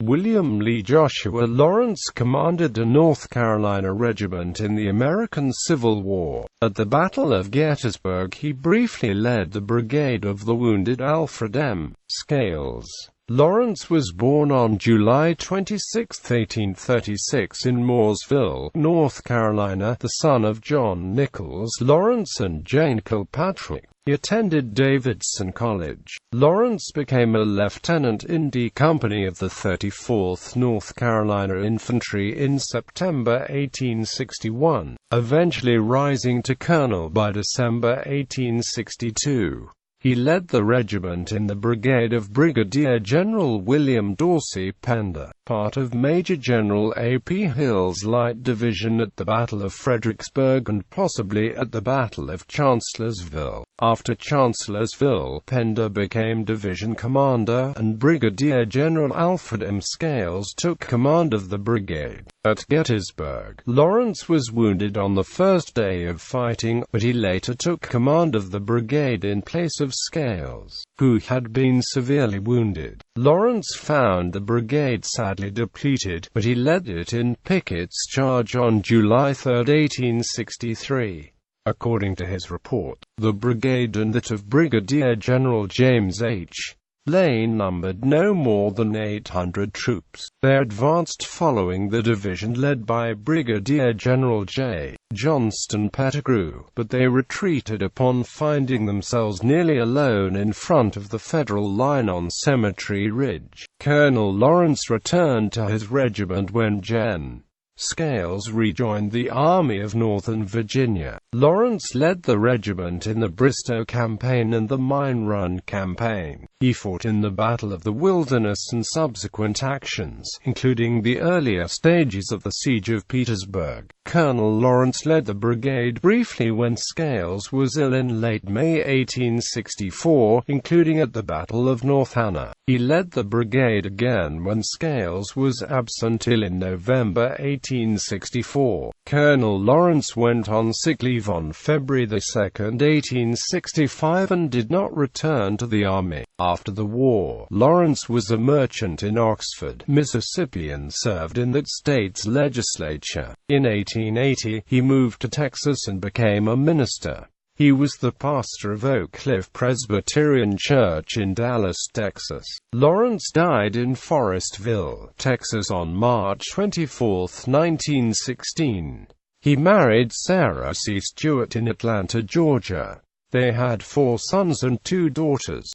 William Lee Joshua Lowrance commanded a North Carolina regiment in the American Civil War. At the Battle of Gettysburg he briefly led the brigade of the wounded Alfred M.Scales.Lowrance was born on July 26, 1836 in Mooresville, North Carolina, the son of John Nichols Lowrance and Jane Kilpatrick. He attended Davidson College. Lowrance became a lieutenant in D Company of the 34th North Carolina Infantry in September 1861, eventually rising to colonel by December 1862. He led the regiment in the brigade of Brigadier General William Dorsey Pender, part of Major General A.P. Hill's Light Division at the Battle of Fredericksburg and possibly at the Battle of Chancellorsville. After Chancellorsville, Pender became division commander, and Brigadier General Alfred M.Scales took command of the brigade. At Gettysburg, Lowrance was wounded on the first day of fighting, but he later took command of the brigade in place of Scales, who had been severely wounded. Lowrance found the brigade sadly depleted, but he led it in Pickett's charge on July 3, 1863. According to his report, the brigade and that of Brigadier General James H. Lane numbered no more than 800 troops. They advanced following the division led by Brigadier General J. Johnston Pettigrew, but they retreated upon finding themselves nearly alone in front of the Federal line on Cemetery Ridge. Colonel Lowrance returned to his regiment when Gen. Scales rejoined the Army of Northern Virginia. Lowrance led the regiment in the Bristow Campaign and the Mine Run Campaign. He fought in the Battle of the Wilderness and subsequent actions, including the earlier stages of the Siege of Petersburg. Colonel Lowrance led the brigade briefly when Scales was ill in late May 1864, including at the Battle of North Anna. He led the brigade again when Scales was absent ill in November 1864. Colonel Lowrance went on sick leave on February 2, 1865 and did not return to the army. After the war, Lowrance was a merchant in Oxford, Mississippi and served in that state's legislature. In 1880, he moved to Texas and became a minister. He was the pastor of Oak Cliff Presbyterian Church in Dallas, Texas. Lowrance died in Forestville, Texas on March 24, 1916. He married Sarah C. Stewart in Atlanta, Georgia. They had 4 sons and 2 daughters.